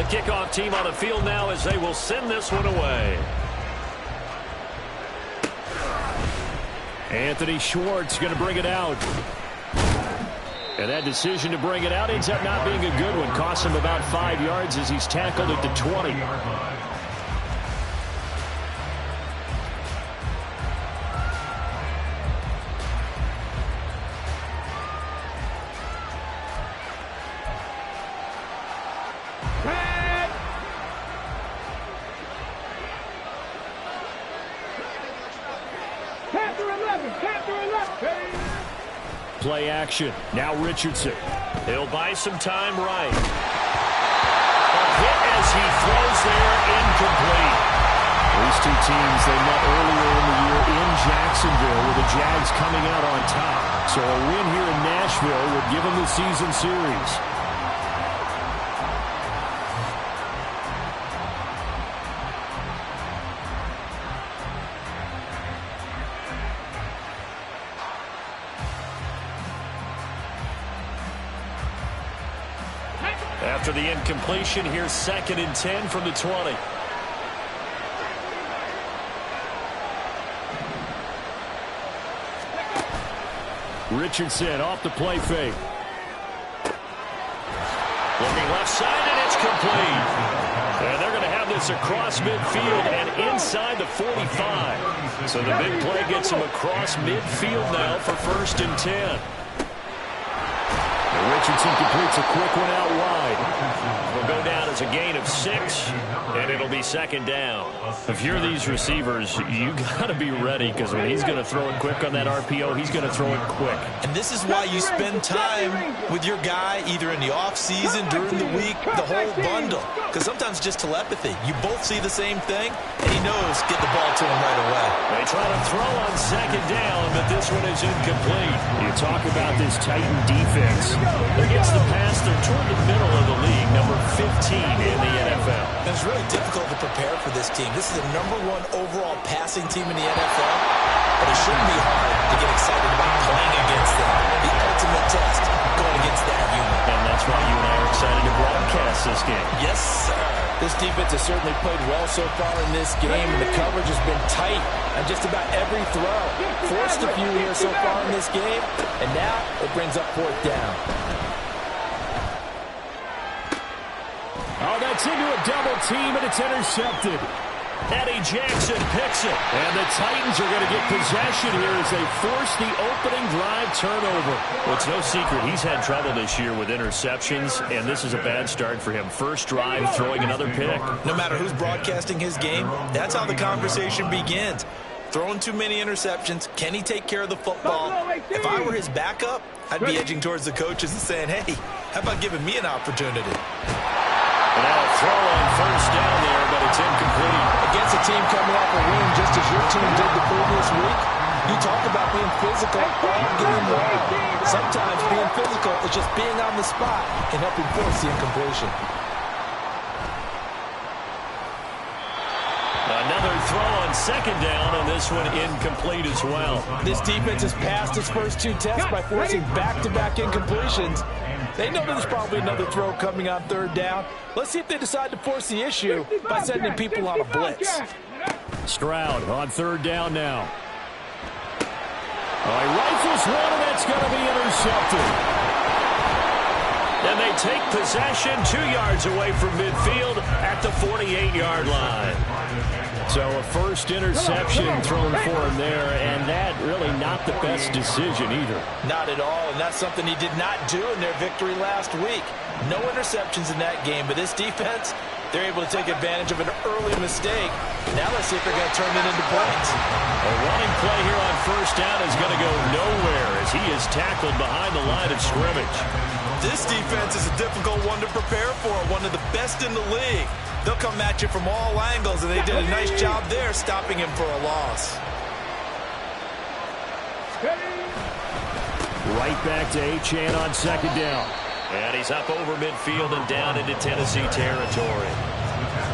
kickoff team on the field now as they will send this one away. Anthony Schwartz going to bring it out. And that decision to bring it out ends up not being a good one. Costs him about 5 yards as he's tackled at the 20. Play action. Now Richardson. He'll buy some time right. A hit as he throws there, incomplete. These two teams, they met earlier in the year in Jacksonville with the Jags coming out on top. So a win here in Nashville would give them the season series. After the incompletion, here's 2nd and 10 from the 20. Richardson off the play fake. Looking left side, and it's complete. And they're going to have this across midfield and inside the 45. So the big play gets them across midfield now for 1st and 10. Richardson completes a quick one out wide. Will go down as a gain of 6, and it'll be 2nd down. If you're these receivers, you got to be ready, because when he's going to throw it quick on that RPO, he's going to throw it quick. And this is why you spend time with your guy either in the offseason, during the week, the whole bundle. Because sometimes just telepathy. You both see the same thing, and he knows get the ball to him right away. They try to throw on 2nd down, but this one is incomplete. You talk about this Titan defense. Against the pass, they're toward the middle of the league, number 15 in the NFL. It's really difficult to prepare for this team. This is the #1 overall passing team in the NFL, but it shouldn't be hard to get excited about playing against them. The ultimate test going against that unit. And that's why you and I are excited to broadcast this game. Yes, sir. This defense has certainly played well so far in this game, and the coverage has been tight on just about every throw. Forced a few here so far in this game, and now it brings up 4th down. Oh, that's into a double team, and it's intercepted. Eddie Jackson picks it. And the Titans are going to get possession here as they force the opening drive turnover. Well, it's no secret he's had trouble this year with interceptions, and this is a bad start for him. First drive, throwing another pick. No matter who's broadcasting his game, that's how the conversation begins. Throwing too many interceptions. Can he take care of the football? If I were his backup, I'd be edging towards the coaches and saying, hey, how about giving me an opportunity? And now a throw on 1st down there, but it's incomplete. Against a team coming off a win just as your team did the previous week, you talk about being physical all game long. Sometimes being physical is just being on the spot and helping force the incompletion. Another throw on 2nd down, and this one incomplete as well. This defense has passed its first 2 tests by forcing back-to-back incompletions. They know there's probably another throw coming on 3rd down. Let's see if they decide to force the issue by sending people on a blitz. Stroud on 3rd down now. Oh, he rifles one, and that's going to be intercepted. And they take possession 2 yards away from midfield at the 48-yard line. So a first interception thrown for him there, and that really not the best decision either. Not at all, and that's something he did not do in their victory last week. No interceptions in that game, but this defense, they're able to take advantage of an early mistake. Now let's see if they're going to turn it into points. A running play here on 1st down is going to go nowhere as he is tackled behind the line of scrimmage. This defense is a difficult one to prepare for, one of the best in the league. They'll come at you from all angles, and they did a nice job there stopping him for a loss. Right back to Achane on 2nd down. And he's up over midfield and down into Tennessee territory.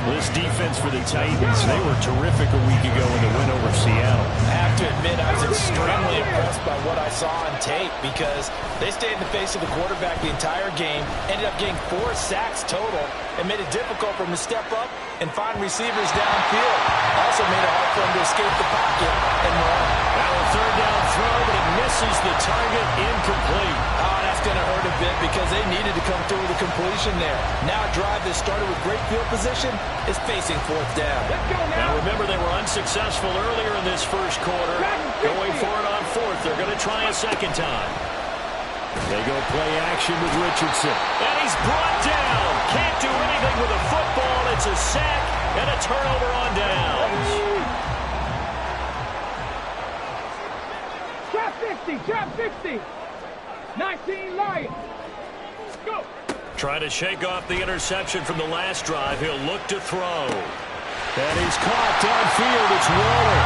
This defense for the Titans, they were terrific a week ago in the win over Seattle. I have to admit, I was extremely impressed by what I saw on tape because they stayed in the face of the quarterback the entire game, ended up getting 4 sacks total, and made it difficult for him to step up and find receivers downfield. Also made it hard for him to escape the pocket and run. Now a third down throw, but it misses the target, incomplete. Oh, that's going to hurt a bit because they needed to come through with a completion there. Now a drive that started with great field position is facing 4th down. Now remember, they were unsuccessful earlier in this first quarter. Going for it on 4th. They're going to try a second time. They go play action with Richardson. And he's brought down. Can't do anything with a football. It's a sack and a turnover on downs. Trap 50, trap 50. 19 Lions. Go. Trying to shake off the interception from the last drive. He'll look to throw. And he's caught downfield. It's Waller.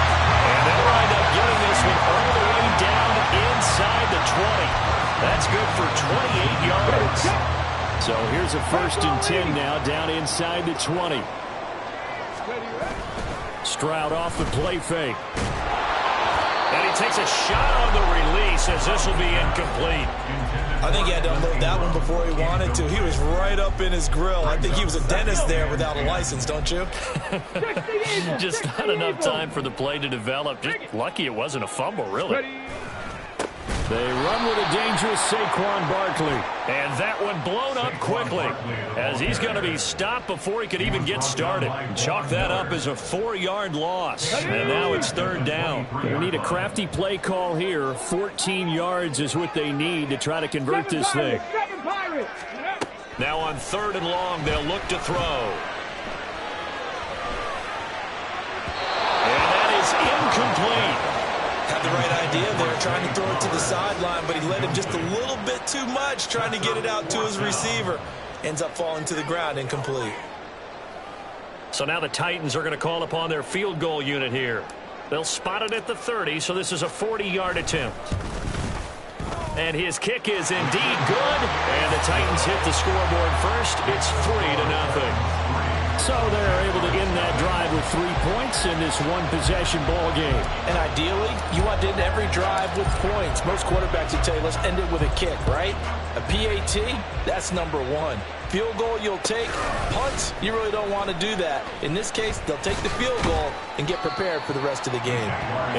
And they'll wind up getting this one all the way down inside the 20. That's good for 28 yards. So here's a 1st and 10 now down inside the 20. Stroud off the play fake. And he takes a shot on the release as this will be incomplete. I think he had to unload that one before he wanted to. He was right up in his grill. I think he was a dentist there without a license, don't you? Just not enough time for the play to develop. Just lucky it wasn't a fumble, really. They run with a dangerous Saquon Barkley. And that one blown up quickly as he's going to be stopped before he could even get started. Chalk that up as a 4-yard loss. And now it's 3rd down. They need a crafty play call here. 14 yards is what they need to try to convert this thing. Now on 3rd and long, they'll look to throw. And that is incomplete. Had the right idea there, trying to throw it to the sideline, but he let him just a little bit too much, trying to get it out to his receiver. Ends up falling to the ground, incomplete. So now the Titans are going to call upon their field goal unit here. They'll spot it at the 30, so this is a 40-yard attempt. And his kick is indeed good, and the Titans hit the scoreboard first. It's 3-0. So they're able to end that drive with 3 points in this one-possession ball game. And ideally, you want to end every drive with points. Most quarterbacks would tell you, let's end it with a kick, right? A PAT, that's number 1. Field goal you'll take. Punts, you really don't want to do that. In this case, they'll take the field goal and get prepared for the rest of the game.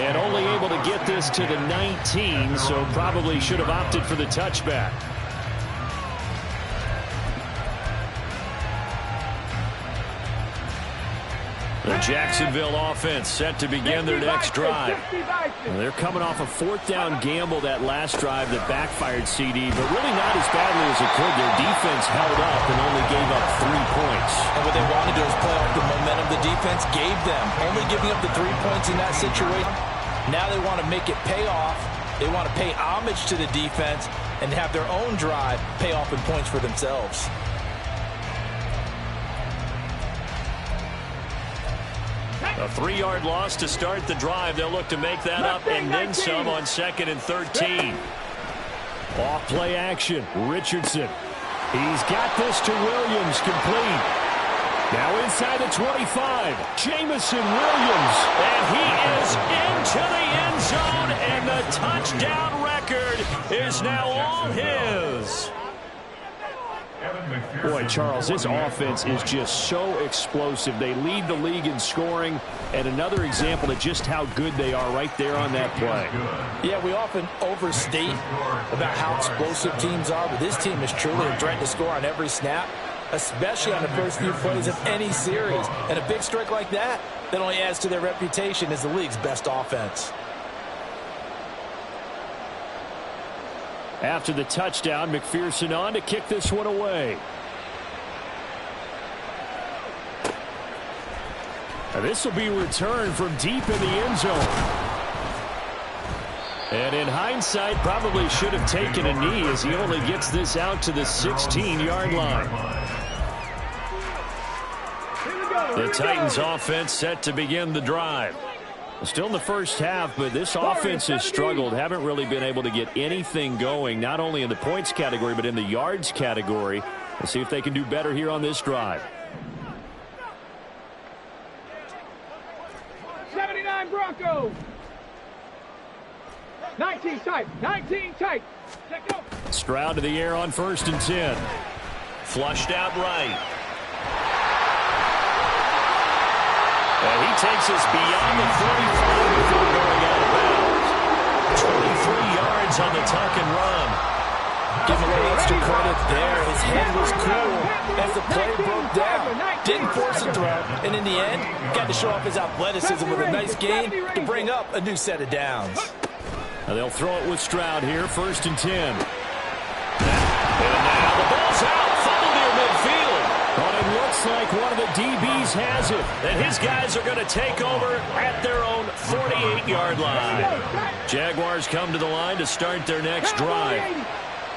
And only able to get this to the 19, so probably should have opted for the touchback. The Jacksonville offense set to begin their next drive. And they're coming off a 4th down gamble that last drive that backfired CD, but really not as badly as it could. Their defense held up and only gave up 3 points. And what they want to do is play off the momentum the defense gave them. Only giving up the 3 points in that situation. Now they want to make it pay off. They want to pay homage to the defense and have their own drive pay off in points for themselves. A 3-yard loss to start the drive. They'll look to make that up and then some on 2nd and 13. Off play action. Richardson. He's got this to Williams, complete. Now inside the 25. Jamison Williams. And he is into the end zone, and the touchdown record is now all his. Boy, Charles, this offense is just so explosive. They lead the league in scoring, and another example of just how good they are right there on that play. Yeah, we often overstate about how explosive teams are, but this team is truly a threat to score on every snap, especially on the first few plays of any series. And a big strike like that only adds to their reputation as the league's best offense. After the touchdown, McPherson on to kick this one away. And this will be returned from deep in the end zone. And in hindsight, probably should have taken a knee as he only gets this out to the 16-yard line. The Titans offense set to begin the drive. Still in the first half, but this offense has struggled. Haven't really been able to get anything going, not only in the points category, but in the yards category. We'll see if they can do better here on this drive. 79 Broncos. 19 tight. 19 tight. Check out. Stroud to the air on 1st and 10. Flushed out right. And he takes us beyond the 45 before going out of bounds. 23 yards on the tuck and run. Give him a little extra credit there. His head was cool as the play broke down. Didn't force a throw. And in the end, got to show off his athleticism with a nice gain to bring up a new set of downs. Now they'll throw it with Stroud here, 1st and 10. And now the ball's out. Fumble near midfield. But it looks like one of the DBs has it. And his guys are going to take over at their own 48-yard line. Jaguars come to the line to start their next drive.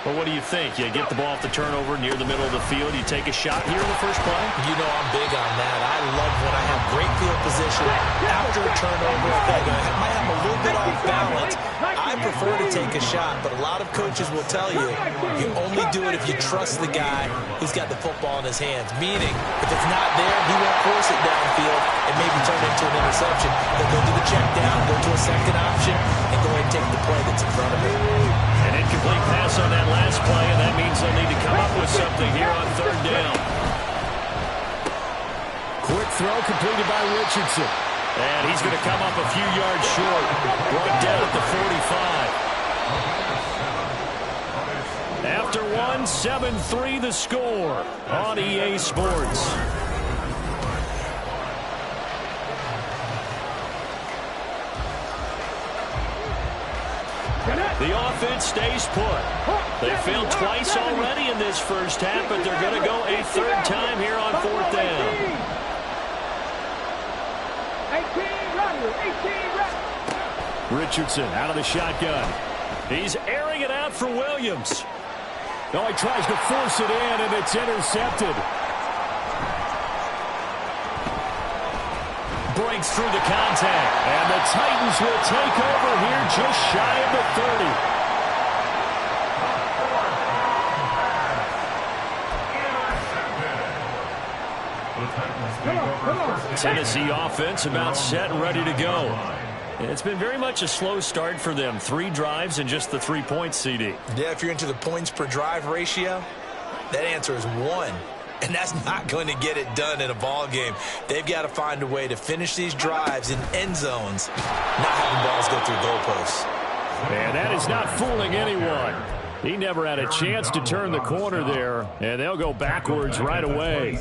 Well, what do you think? You get the ball off the turnover near the middle of the field. You take a shot here in the first play? You know I'm big on that. I love when I have great field position after a turnover. I might have a little bit off balance. I prefer to take a shot, but a lot of coaches will tell you you only do it if you trust the guy who's got the football in his hands. Meaning, if it's not there, he won't force it downfield and maybe turn it into an interception. He'll go to the check down, go to a second option, and go ahead and take the play that's in front of him. An incomplete pass on that last play, and that means they'll need to come up with something here on 3rd down. Quick throw completed by Richardson. And he's going to come up a few yards short. Brought down at the 45. After one, 7-3 the score on EA Sports. The offense stays put. They failed twice already in this first half, but they're going to go a 3rd time here on 4th down. 18 Richardson out of the shotgun. He's airing it out for Williams. No, he tries to force it in, and it's intercepted. Breaks through the contact, and the Titans will take over here just shy of the 30. Tennessee offense about set and ready to go. It's been very much a slow start for them. 3 drives and just the 3 points, CD. Yeah, if you're into the points per drive ratio, that answer is 1. And that's not going to get it done in a ball game. They've got to find a way to finish these drives in end zones, not having balls go through goalposts. And that is not fooling anyone. He never had a chance to turn the corner there, and they'll go backwards right away.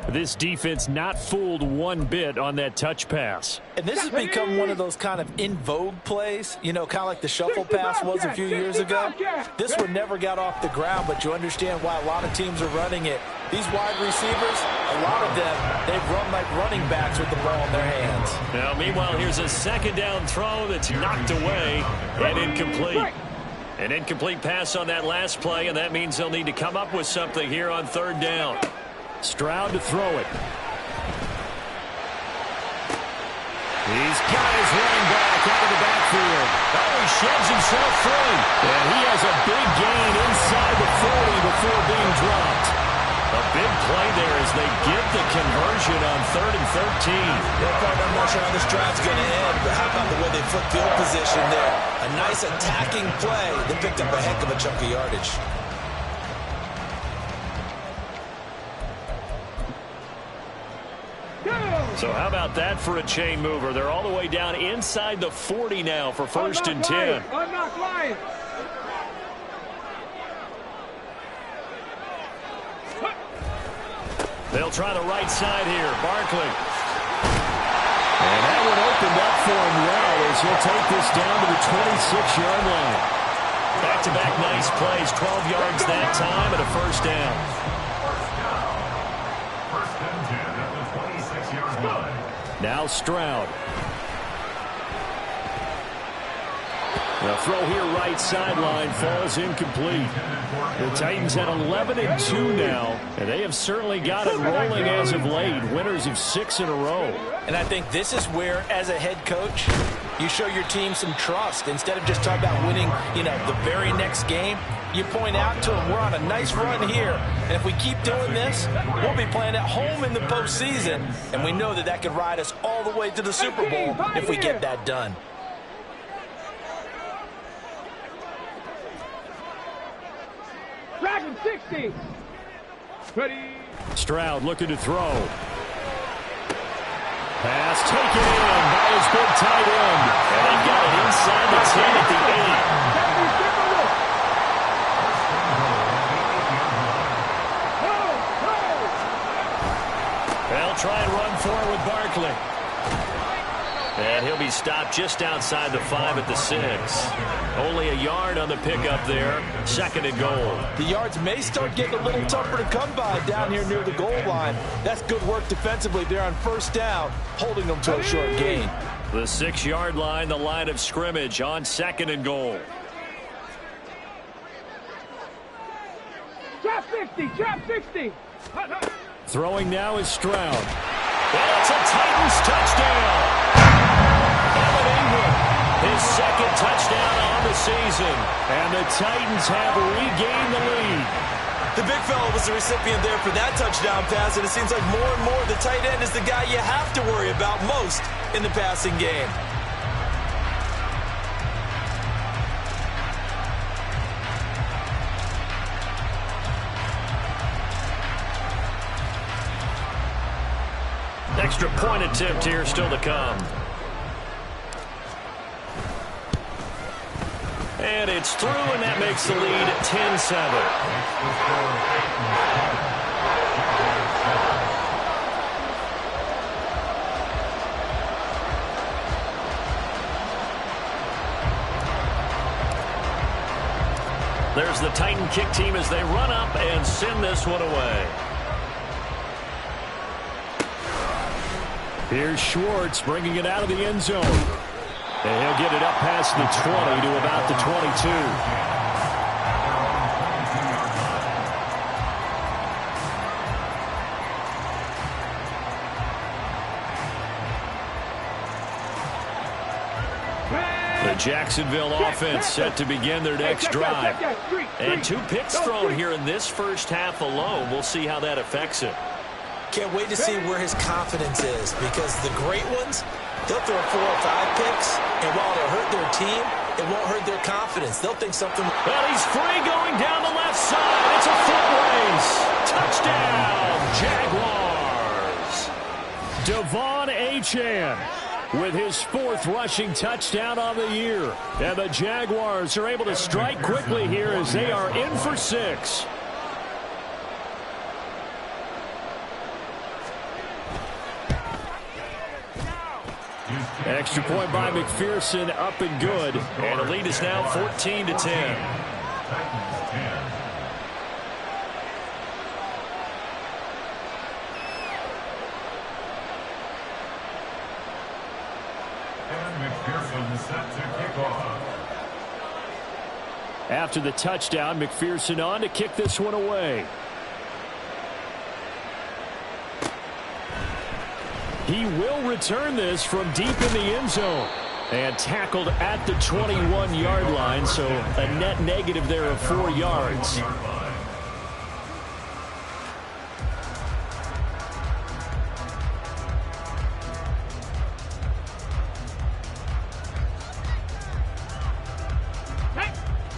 This defense not fooled one bit on that touch pass. And this has become one of those kind of in vogue plays, you know, kind of like the shuffle pass was a few years ago. This one never got off the ground, but you understand why a lot of teams are running it. These wide receivers, a lot of them, they've run like running backs with the ball in their hands. Now, meanwhile, here's a 2nd down throw that's knocked away and incomplete. An incomplete pass on that last play, and that means they'll need to come up with something here on 3rd down. Stroud to throw it. He's got his running back out of the backfield. Oh, he sheds himself free. And he has a big gain inside the 40 before being dropped. A big play there as they get the conversion on 3rd and 13. Yeah, I'm not sure how this drive's going to end, but how about the way they flip field position there? A nice attacking play that picked up a heck of a chunk of yardage. So how about that for a chain mover? They're all the way down inside the 40 now for 1st and 10. Unlock Lions. They'll try the right side here. Barkley. And that one opened up for him well as he'll take this down to the 26-yard line. Back-to-back nice plays. 12 yards that time and a 1st down. Now Stroud. The throw here right sideline falls incomplete. The Titans had 11-2 now, and they have certainly got it rolling as of late. Winners of 6 in a row. And I think this is where, as a head coach, you show your team some trust. Instead of just talking about winning, you know, the very next game, you point out to them, we're on a nice run here. And if we keep doing this, we'll be playing at home in the postseason. And we know that that could ride us all the way to the Super Bowl if we get that done. Dragon 60. Ready. Stroud looking to throw. Pass taken in by his big tight end. And they've got it inside the 10 at the 8. They'll try and run forward with Barkley. And he'll be stopped just outside the 5 at the 6. Only a yard on the pickup there. 2nd and goal. The yards may start getting a little tougher to come by down here near the goal line. That's good work defensively there on 1st down, holding them to a short gain. The 6-yard line, the line of scrimmage on 2nd and goal. Trap 60. Trap 60. Throwing now is Stroud. And it's a Titans touchdown. His 2nd touchdown on the season. And the Titans have regained the lead. The big fella was the recipient there for that touchdown pass, and it seems like more and more the tight end is the guy you have to worry about most in the passing game. Extra point attempt here still to come. And it's through, and that makes the lead 10-7. There's the Titan kick team as they run up and send this one away. Here's Schwartz bringing it out of the end zone. And he'll get it up past the 20 to about the 22. The Jacksonville offense set to begin their next drive. And 2 picks thrown here in this first half alone. We'll see how that affects it. Can't wait to see where his confidence is, because the great ones, they'll throw 4 or 5 picks, and while it'll hurt their team, it won't hurt their confidence. They'll think something. Well, he's free going down the left side. It's a foot race. Touchdown, Jaguars. Devon Achane with his 4th rushing touchdown on the year. And the Jaguars are able to strike quickly here as they are in for 6. Extra point by McPherson, up and good. And the lead is now 14-10. After the touchdown, McPherson on to kick this one away. He will return this from deep in the end zone. And tackled at the 21-yard line, so a net negative there of 4 yards.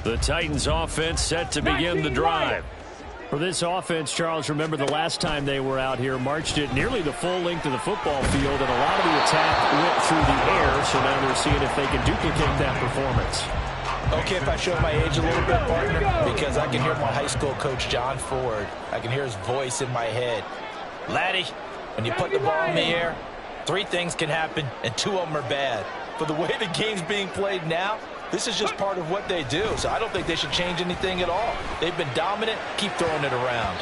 The Titans offense set to begin the drive. For this offense, Charles, remember the last time they were out here, marched it nearly the full length of the football field, and a lot of the attack went through the air, so now they're seeing if they can duplicate that performance. Okay, if I show my age a little bit, partner, because I can hear my high school coach, John Ford. I can hear his voice in my head. Laddie, when you put the ball in the air, 3 things can happen, and 2 of them are bad. For the way the game's being played now, this is just part of what they do, so I don't think they should change anything at all. They've been dominant. Keep throwing it around.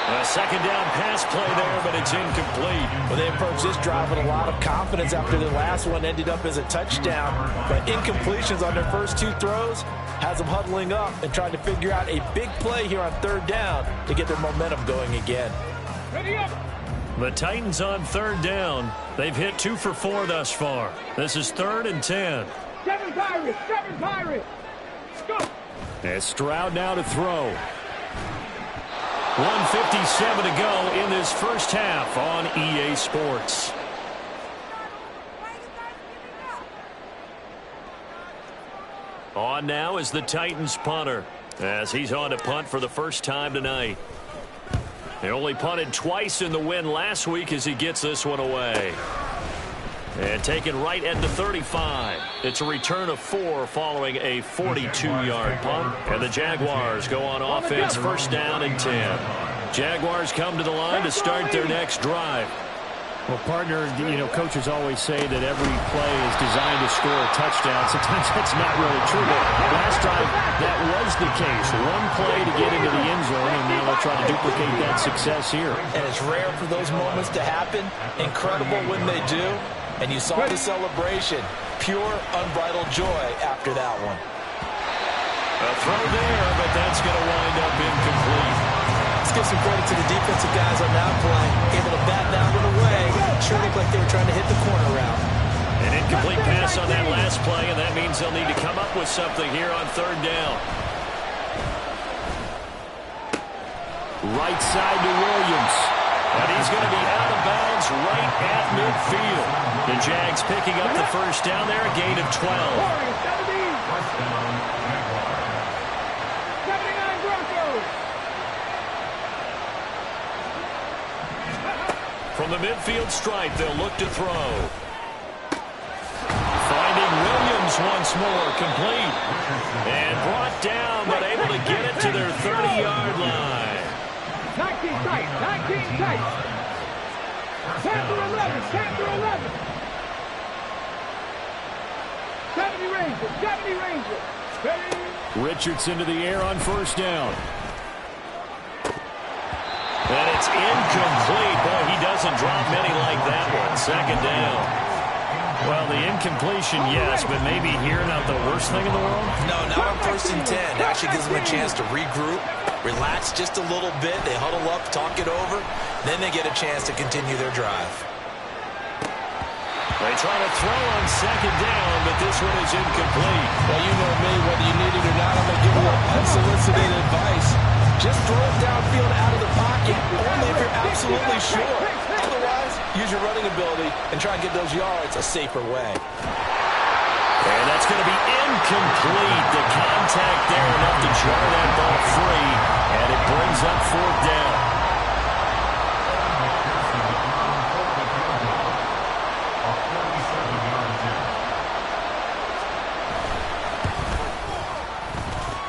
A 2nd down pass play there, but it's incomplete. Well, they approached this drive with a lot of confidence after the last one ended up as a touchdown. But incompletions on their first 2 throws has them huddling up and trying to figure out a big play here on 3rd down to get their momentum going again. Ready up. The Titans on 3rd down. They've hit 2 for 4 thus far. This is 3rd and 10. 7 Pirates. 7 Pirates. Go. And Stroud now to throw. 1:57 to go in this first half on EA Sports. On now is the Titans punter. as he's on to punt for the first time tonight. He only punted twice in the win last week as he gets this one away. And taken right at the 35. It's a return of 4 following a 42-yard punt. And the Jaguars go on offense, first down and 10. Jaguars come to the line to start their next drive. Well, partner, coaches always say that every play is designed to score a touchdown. Sometimes that's not really true, but last drive, that was the case. One play to get into the end zone, and now they'll try to duplicate that success here. And it's rare for those moments to happen. Incredible when they do. And you saw the celebration. Pure, unbridled joy after that one. A throw there, but that's going to wind up incomplete. Let's give some credit to the defensive guys on that play. Able to bat that one away. Sure looked like they were trying to hit the corner route. An incomplete pass on that last play, and that means they'll need to come up with something here on third down. Right side to Williams. And he's going to be out of bounds right at midfield. The Jags picking up the first down there, a gain of 12. 79 Broncos. From the midfield stripe, they'll look to throw. Finding Williams once more, complete. And brought down, but able to get it to their 30-yard line. 19 tight, 19 tight. Panther 11, Panther 11. 70 Rangers, 70 Rangers. Ready? Richardson to the air on first down. And it's incomplete. Boy, he doesn't drop many like that one. Second down. Well, the incompletion, yes, but maybe here not the worst thing in the world? No, not on first and 10. Actually gives them a chance to regroup, relax just a little bit. They huddle up, talk it over. Then they get a chance to continue their drive. They try to throw on second down, but this one is incomplete. Well, you know me, whether you need it or not, I'm going to give you unsolicited advice. Just throw it downfield out of the pocket, only if you're absolutely sure. Otherwise, use your running ability and try and get those yards a safer way. And that's going to be incomplete. The contact there enough to jar that ball free, and it brings up fourth down.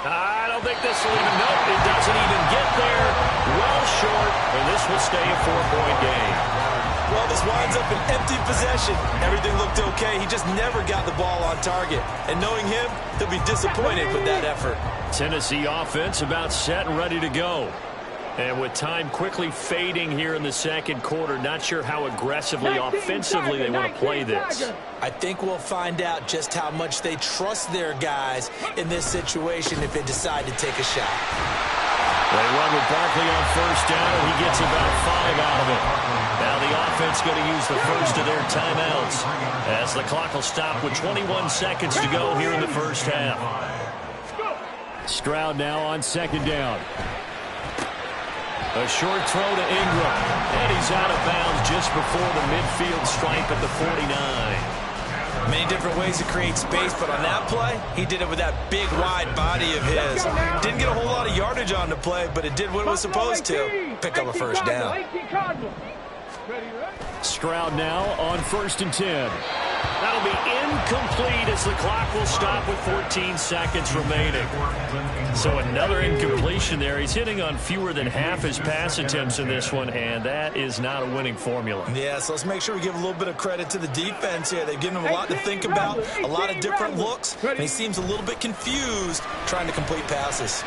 I don't think this will even, nope, it doesn't even get there. Well short, and this will stay a 4-point game. Well, this winds up an empty possession. Everything looked okay. He just never got the ball on target. And knowing him, he'll be disappointed with that effort. Tennessee offense about set and ready to go. And with time quickly fading here in the second quarter, not sure how aggressively, offensively they want to play this. I think we'll find out just how much they trust their guys in this situation if they decide to take a shot. They run with Barkley on first down, and he gets about 5 out of it. Now the offense going to use the first of their timeouts as the clock will stop with 21 seconds to go here in the first half. Stroud now on second down. A short throw to Ingram, and he's out of bounds just before the midfield stripe at the 49. Many different ways to create space, but on that play, he did it with that big, wide body of his. Didn't get a whole lot of yardage on the play, but it did what it was supposed to. Pick up a first down. Stroud now on first and 10. That'll be incomplete as the clock will stop with 14 seconds remaining. So another incompletion there. He's hitting on fewer than half his pass attempts in this one, and that is not a winning formula. Yeah, so let's make sure we give a little bit of credit to the defense here. They've given him a lot to think about, a lot of different looks, and he seems a little bit confused trying to complete passes.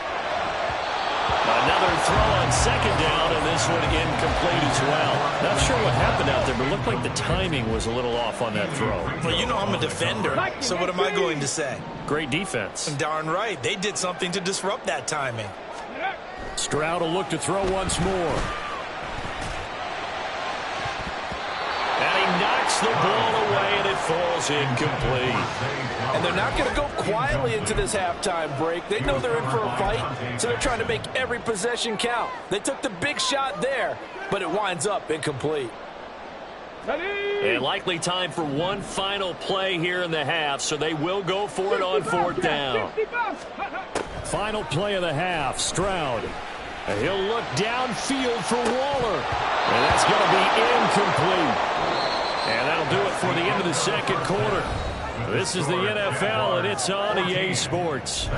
Another throw on second down, and this one incomplete as well. Not sure what happened out there, but it looked like the timing was a little off on that throw. Well, you know I'm a defender, so what am I going to say? Great defense. Darn right. They did something to disrupt that timing. Stroud will look to throw once more. And he knocks the ball away, and it falls incomplete. And they're not going to go quietly into this halftime break. They know they're in for a fight, so they're trying to make every possession count. They took the big shot there, but it winds up incomplete. And likely time for one final play here in the half, so they will go for it on fourth down. Final play of the half, Stroud. He'll look downfield for Waller. And that's going to be incomplete. And that'll do it for the end of the second quarter. This is the NFL, and it's on EA Sports.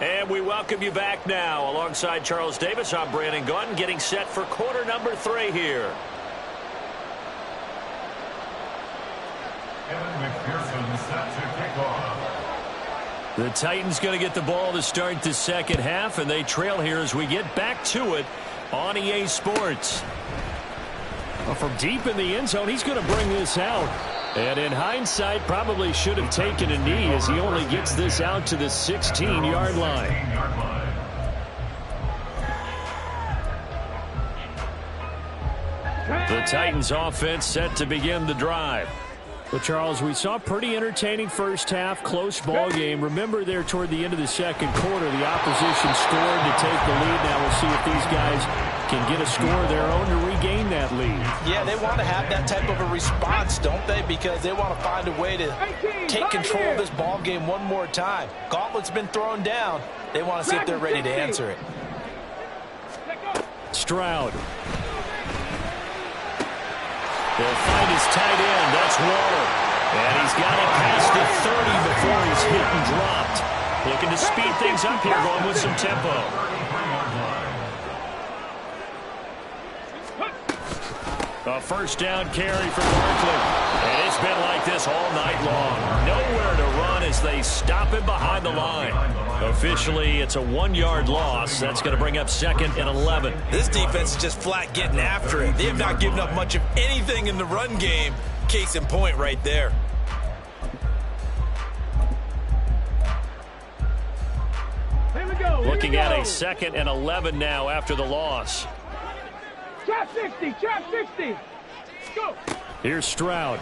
And we welcome you back now. Alongside Charles Davis, I'm Brandon Gaudin, getting set for quarter number 3 here. The Titans going to get the ball to start the second half, and they trail here as we get back to it on EA Sports. Well, from deep in the end zone, he's going to bring this out. And in hindsight, probably should have taken a knee as he only gets this out to the 16-yard line. The Titans offense set to begin the drive. Well, Charles, we saw a pretty entertaining first half, close ball game. Remember there toward the end of the second quarter, the opposition scored to take the lead. Now we'll see if these guys can get a score of their own to regain that lead. Yeah, they want to have that type of a response, don't they? Because they want to find a way to take control of this ball game one more time. Gauntlet's been thrown down. They want to see if they're ready to answer it. Stroud. They'll find his tight end. That's Waller. And he's got it past the 30 before he's hit and dropped. Looking to speed things up here, going with some tempo. A first down carry for Barkley. And it's been like this all night long. Nowhere to run as they stop him behind the line. Officially, it's a 1-yard loss. That's going to bring up 2nd and 11. This defense is just flat getting after it. They have not given up much of anything in the run game. Case in point right there. Looking at a 2nd and 11 now after the loss. Trap 60, trap 60. Go. Here's Stroud.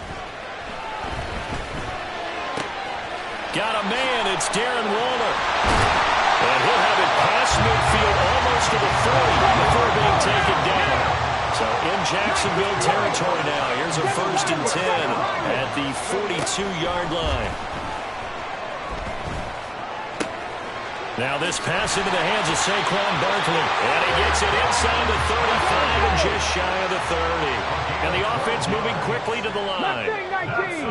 Got a man. It's Darren Waller. And he'll have it past midfield almost to the 40 before being taken down. So in Jacksonville territory now. Here's a 1st and 10 at the 42-yard line. Now this pass into the hands of Saquon Barkley. And he gets it inside the 35 and just shy of the 30. And the offense moving quickly to the line. 19.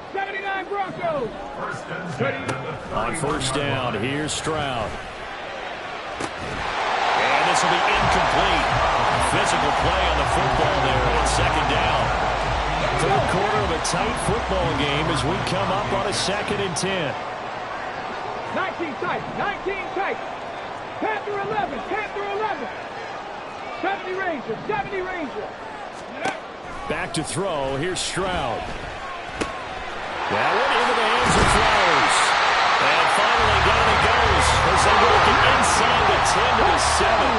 79 Broncos. On first down, here's Stroud. And this will be incomplete. Physical play on the football there at 2nd down. Third quarter of a tight football game as we come up on a 2nd and 10. 19 tight, 19 tight. Panther 11, Panther 11. 70 Ranger, 70 Ranger. Back to throw, here's Stroud. That one into the hands of Flowers. And finally down he goes as they work it inside the 10 to the 7.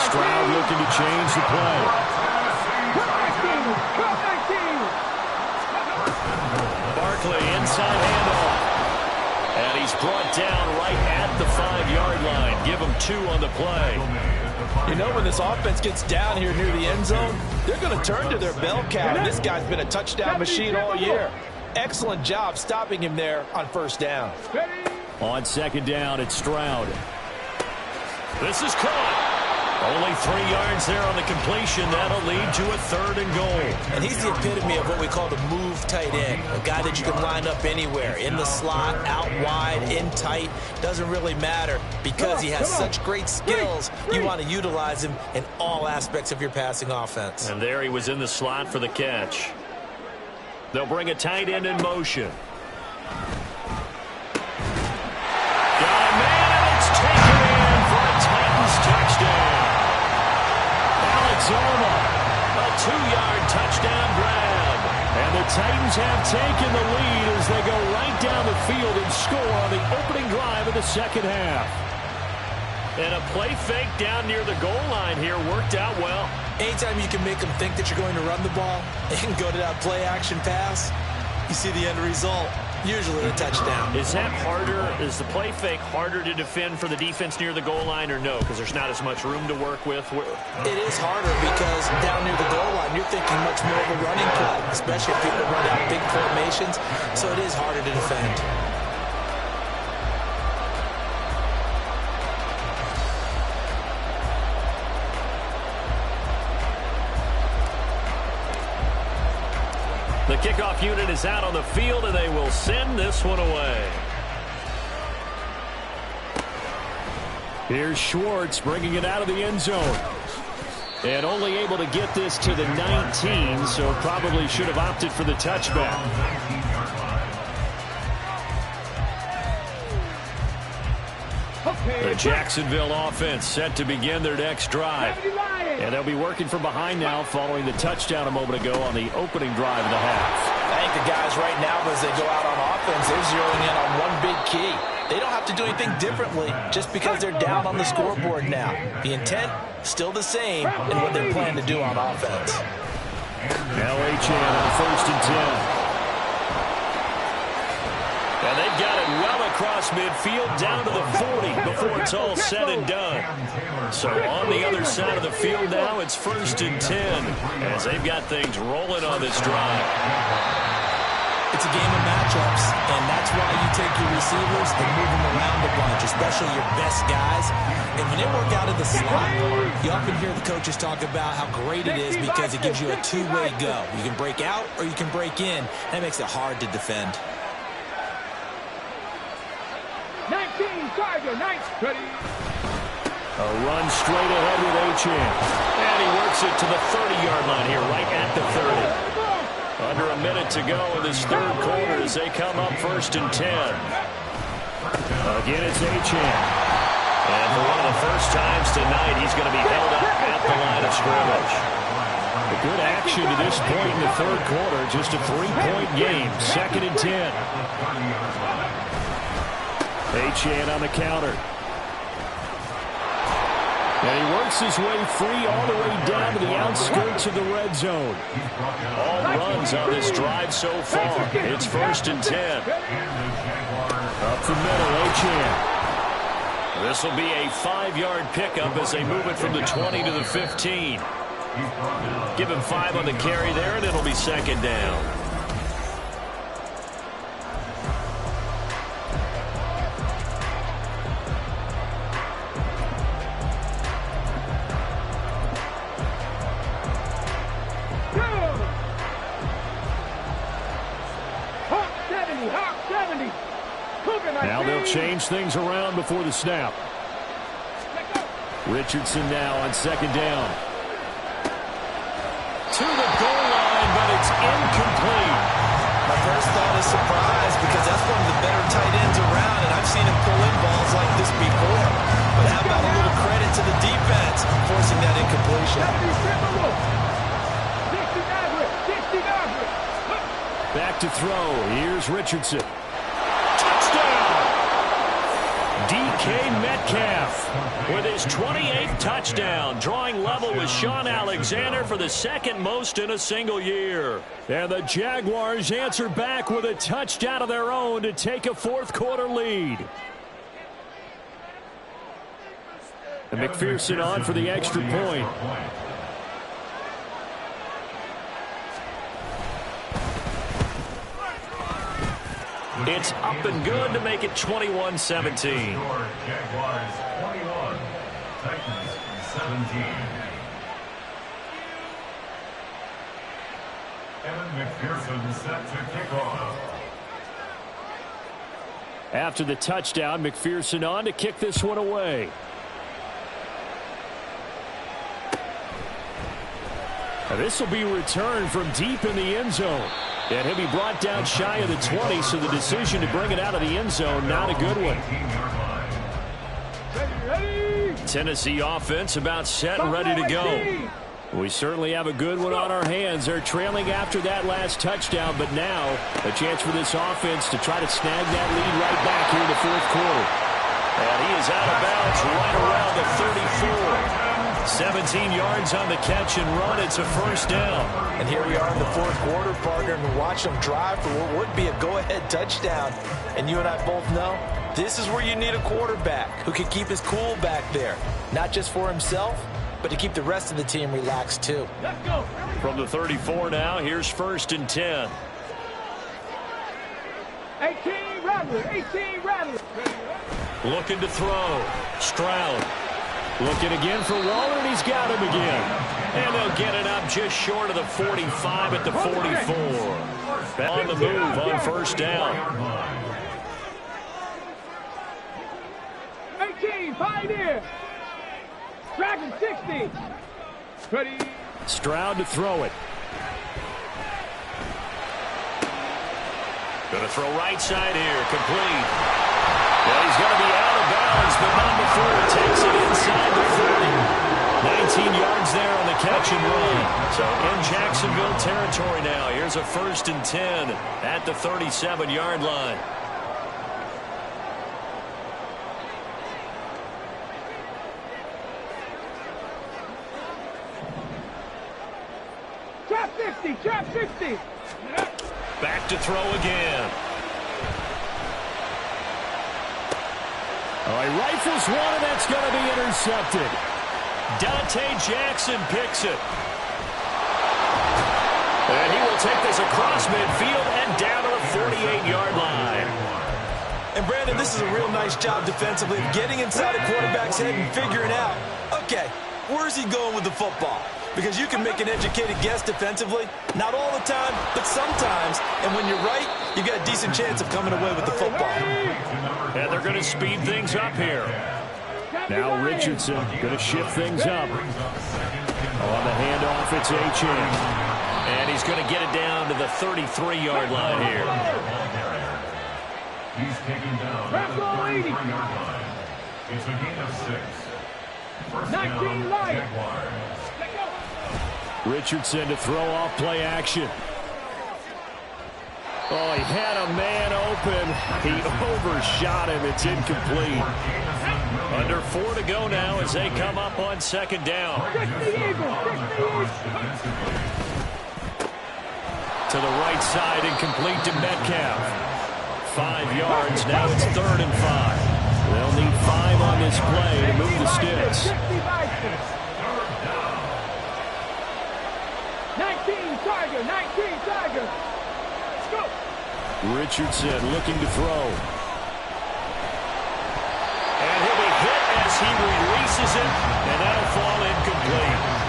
Stroud looking to change the play. Barkley inside handoff. And he's brought down right at the 5-yard line. Give him 2 on the play. You know, when this offense gets down here near the end zone, they're going to turn to their bell cow. And this guy's been a touchdown machine all year. Excellent job stopping him there on first down. On 2nd down, it's Stroud. This is caught. Only 3 yards there on the completion. That'll lead to a 3rd and goal. And he's the epitome of what we call the move tight end. A guy that you can line up anywhere. In the slot, out wide, in tight. Doesn't really matter because he has such great skills. You want to utilize him in all aspects of your passing offense. And there he was in the slot for the catch. They'll bring a tight end in motion. Got a man, and it's taken in for a Titans touchdown. Zoma, a 2-yard touchdown grab. And the Titans have taken the lead as they go right down the field and score on the opening drive of the second half. And a play fake down near the goal line here worked out well. Anytime you can make them think that you're going to run the ball and go to that play-action pass, you see the end result, usually a touchdown. Is that harder? Is the play fake harder to defend for the defense near the goal line, or no? Because there's not as much room to work with. It is harder because down near the goal line, you're thinking much more of a running play, especially if people run out big formations. So it is harder to defend. The kickoff unit is out on the field, and they will send this one away. Here's Schwartz bringing it out of the end zone. And only able to get this to the 19, so probably should have opted for the touchback. The Jacksonville offense set to begin their next drive. And they'll be working from behind now following the touchdown a moment ago on the opening drive of the half. I think the guys right now, as they go out on offense, they're zeroing in on one big key. They don't have to do anything differently just because they're down on the scoreboard now. The intent, still the same in what they're planning to do on offense. Now Achane on 1st and 10. And they've got it well across midfield down to the 40 before it's all said and done. So on the other side of the field now, it's 1st and 10 as they've got things rolling on this drive. It's a game of matchups, and that's why you take your receivers and move them around a bunch, especially your best guys. And when they work out of the slot, you often hear the coaches talk about how great it is because it gives you a two-way go. You can break out or you can break in. That makes it hard to defend. 19, Tiger, 19. Ready. A run straight ahead with Achane. And he works it to the 30-yard line here, right at the 30. Under a minute to go in this third quarter as they come up 1st and 10. Again, it's Achane. And for one of the first times tonight, he's going to be held up at the line of scrimmage. A good action to this point in the third quarter. Just a 3-point game. 2nd and 10. Achane on the counter. And he works his way free all the way down to the outskirts of the red zone. All runs on this drive so far. It's 1st and 10. Up the middle, Achane. This will be a 5-yard pickup as they move it from the 20 to the 15. Give him 5 on the carry there, and it'll be 2nd down. Now they'll change things around before the snap. Richardson now on 2nd down. To the goal line, but it's incomplete. My first thought is surprise because that's one of the better tight ends around, and I've seen him pull in balls like this before. But how about a little credit to the defense forcing that incompletion? Back to throw. Here's Richardson. DK Metcalf with his 28th touchdown, drawing level with Sean Alexander for the 2nd most in a single year. And the Jaguars answer back with a touchdown of their own to take a 4th quarter lead. And McPherson on for the extra point. It's up and good to make it 21-17. Jaguars 21, Titans 17. Evan McPherson set to kick off. After the touchdown, McPherson on to kick this one away. Now this will be returned from deep in the end zone. And he'll be brought down shy of the 20, so the decision to bring it out of the end zone, not a good one. Tennessee offense about set and ready to go. We certainly have a good one on our hands. They're trailing after that last touchdown, but now a chance for this offense to try to snag that lead right back here in the 4th quarter. And he is out of bounds right around the 34. 17 yards on the catch and run. It's a first down. And here we are in the fourth quarter, partner, and watch them drive for what would be a go-ahead touchdown. And you and I both know this is where you need a quarterback who can keep his cool back there, not just for himself, but to keep the rest of the team relaxed too. Let's go. From the 34 now, here's first and 10. 18 Rattler. 18 Rattler. Looking to throw. Stroud. Looking again for Waller, and he's got him again. And they'll get it up just short of the 45 at the 44. On the move on first down. 18 Pioneer. Dragon 60. Ready. Stroud to throw it. Going to throw right side here. Complete. Well, he's going to be out of bounds, but not before he takes it inside the 30. 19 yards there on the catch and run. So in Jacksonville territory now. Here's a first and 10 at the 37-yard line. Trap 60. Trap 60. Back to throw again. He rifles one, and that's going to be intercepted. Dante Jackson picks it. And he will take this across midfield and down to the 48-yard line. And Brandon, this is a real nice job defensively of getting inside a quarterback's head and figuring out, okay, where's he going with the football? Because you can make an educated guess defensively. Not all the time, but sometimes. And when you're right, you've got a decent chance of coming away with the football. And they're going to speed things up here. Now Richardson going to shift things up. On the handoff, it's H.M. And he's going to get it down to the 33-yard line here. He's taken down at the 33-yard line. It's a gain of 6. First 19 down, Lions. Jaguars. Richardson to throw off play action. Oh, he had a man open. He overshot him. It's incomplete. Under 4 to go now as they come up on second down. To the right side, incomplete to Metcalf. 5 yards. Now it's 3rd and 5. They'll need 5 on this play to move the sticks. 19 Tiger. 19 Tiger. Go. Richardson looking to throw. And he'll be hit as he releases it, and that'll fall incomplete.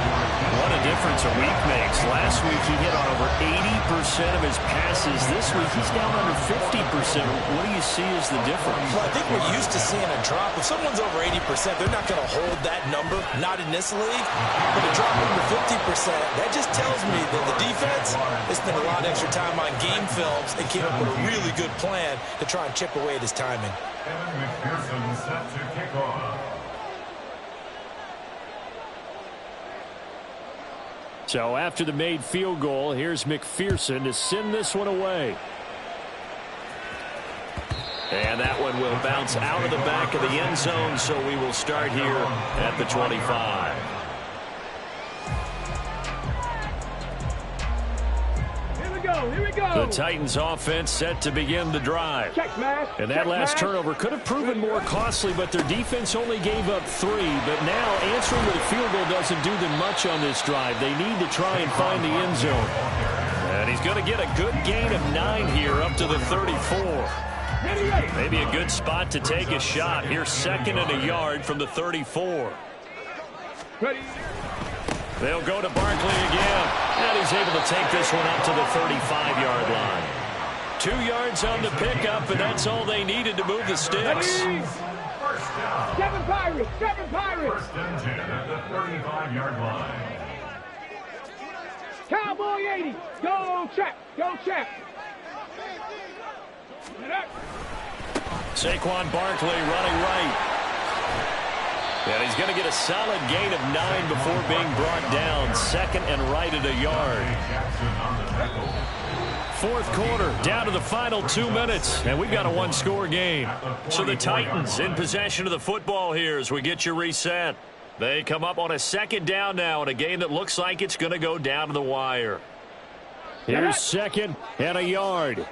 What a difference a week makes. Last week he hit on over 80% of his passes. This week he's down under 50%. What do you see as the difference? Well, I think we're used to seeing a drop. If someone's over 80%, they're not going to hold that number, not in this league. But a drop under 50%, that just tells me that the defense has spent a lot of extra time on game films and came up with a really good plan to try and chip away at his timing. Kevin McPherson set to kick off. So after the made field goal, here's McPherson to send this one away. And that one will bounce out of the back of the end zone, so we will start here at the 25. Here we go. The Titans offense set to begin the drive. Check smash. And that last turnover could have proven more costly, but their defense only gave up 3. But now answering with a field goal doesn't do them much on this drive. They need to try and find the end zone. And he's going to get a good gain of 9 here up to the 34. Maybe a good spot to take a shot. Here's 2nd and a yard from the 34. Ready. They'll go to Barkley again. And he's able to take this one up to the 35-yard line. 2 yards on the pickup, and that's all they needed to move the sticks. 7 Pirates. 7 Pirates. First and 10 at the 35-yard line. Cowboy 80. Go check. Go check. Saquon Barkley running right. And he's going to get a solid gain of 9 before being brought down. 2nd and right at a yard. Fourth quarter, down to the final 2 minutes, and we've got a 1-score game. So the Titans in possession of the football here as we get you reset. They come up on a second down now in a game that looks like it's going to go down to the wire. Here's second and a yard.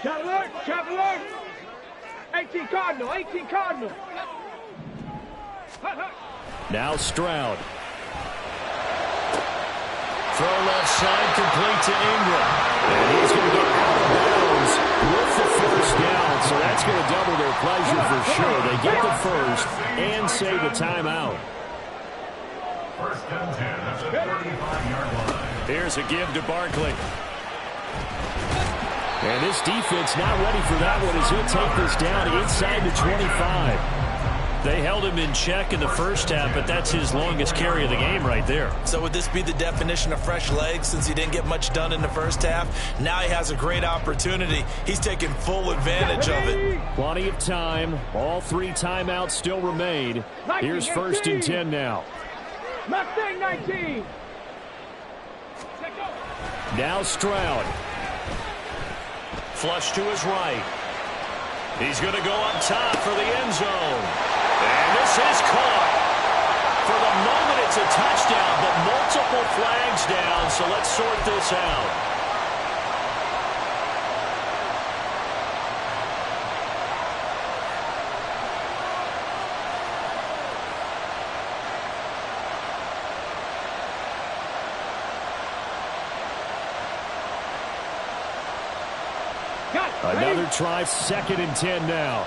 Shot alert, shot alert. 18 Cardinal, 18 Cardinal. Now Stroud. Throw left side, complete to Ingram. And he's going to go out of bounds with the first down. So that's going to double their pleasure for sure. They get the first and save a timeout. First and 10 at the 35-yard line. Here's a give to Barkley. And this defense not ready for that one as he'll take this down inside the 25. They held him in check in the first half, but that's his longest carry of the game right there. So would this be the definition of fresh legs since he didn't get much done in the first half? Now he has a great opportunity. He's taking full advantage of it. Plenty of time. All 3 timeouts still remain. Here's first and 10 now. Mustang 19. Now Stroud. Flush to his right. He's going to go up top for the end zone. And this is caught. For the moment, it's a touchdown, but multiple flags down, so let's sort this out. Another try, second and 10 now.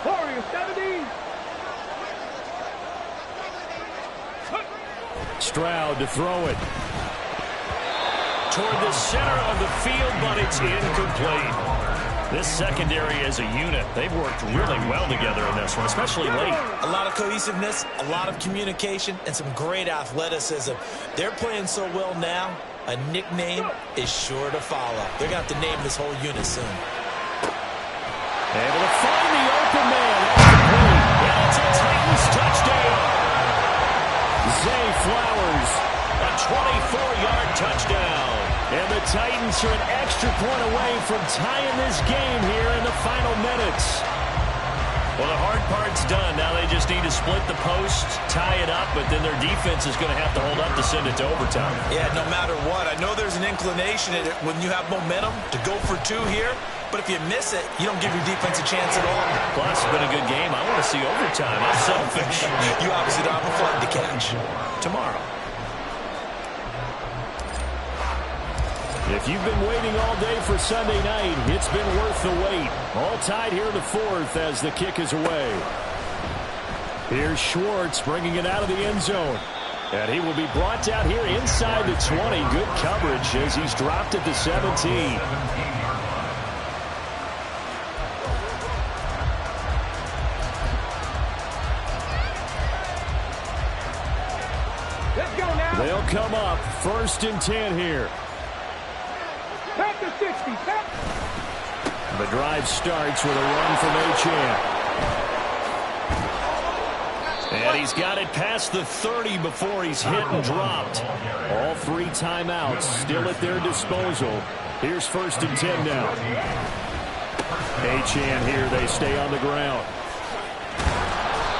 Warrior 70. Stroud to throw it. Toward the center of the field, but it's incomplete. This secondary as a unit, they've worked really well together in this one, especially late. A lot of cohesiveness, a lot of communication, and some great athleticism. They're playing so well now, a nickname is sure to follow. They're going to have to name this whole unit soon. Able to find the open man. And it's a Titans touchdown. Zay Flowers. A 24-yard touchdown. And the Titans are an extra point away from tying this game here in the final minutes. Well, the hard part's done. Now they just need to split the post, tie it up, but then their defense is going to have to hold up to send it to overtime. Yeah, no matter what. I know there's an inclination in it when you have momentum to go for 2 here, but if you miss it, you don't give your defense a chance at all. Plus, it's been a good game. I want to see overtime. I'm selfish. You obviously don't have a flight to catch. Tomorrow. If you've been waiting all day for Sunday night, it's been worth the wait. All tied here in the 4th as the kick is away. Here's Schwartz bringing it out of the end zone. And he will be brought down here inside the 20. Good coverage as he's dropped at the 17. Let's go now. They'll come up first and 10 here. Tap the 60. Tap. The drive starts with a run from Achane. And he's got it past the 30 before he's hit and dropped. All 3 timeouts still at their disposal. Here's first and 10 now. Achane here, they stay on the ground.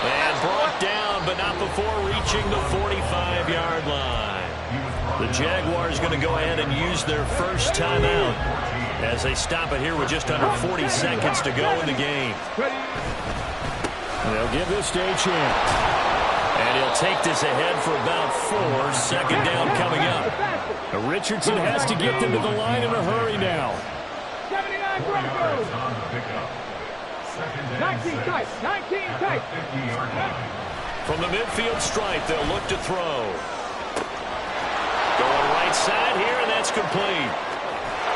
And brought down, but not before reaching the 45-yard line. The Jaguars going to go ahead and use their first timeout as they stop it here with just under 40 seconds to go in the game. They'll give this to Achane. And he'll take this ahead for about 4. Second down coming up. Richardson has to get them to the line in a hurry now. 79 Broncos. 19 tight. 19 tight. From the midfield stripe, they'll look to throw. Going right side here, and that's complete.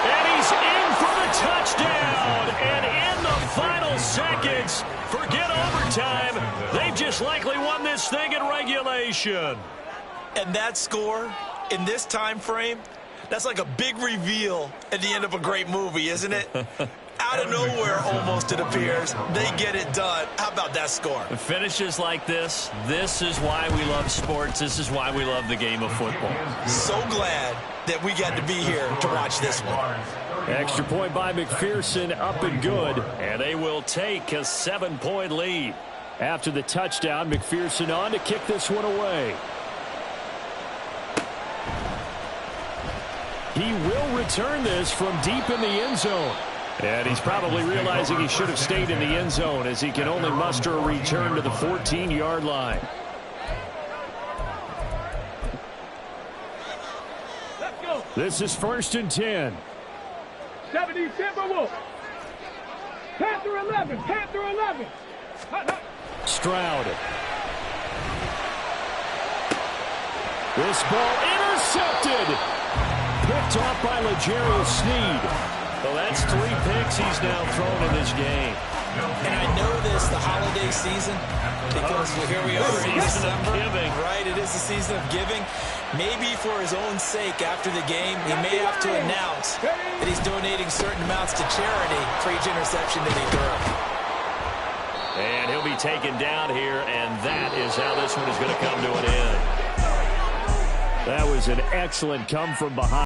And he's in for the touchdown. And in the final seconds, forget overtime. They've just likely won this thing in regulation. And that score in this time frame, that's like a big reveal at the end of a great movie, isn't it? Out of nowhere, almost, it appears. They get it done. How about that score? Finishes like this is why we love sports. This is why we love the game of football. So glad that we got to be here to watch this one. Extra point by McPherson, up and good. And they will take a 7-point lead. After the touchdown, McPherson on to kick this one away. He will return this from deep in the end zone. And he's probably realizing he should have stayed in the end zone as he can only muster a return to the 14-yard line. Let's go. This is 1st and 10. 70 Timberwolves. Panther 11. Panther 11. Hut, hut. Stroud. This ball intercepted. Picked off by L'Jarius Sneed. Well, that's 3 picks he's now thrown in this game. And I know this, the holiday season, because here we are in Season of December. giving. Right, it is the season of giving. Maybe for his own sake after the game, he may have to announce that he's donating certain amounts to charity for each interception that he throws. And he'll be taken down here, and that is how this one is going to come to an end. That was an excellent come from behind.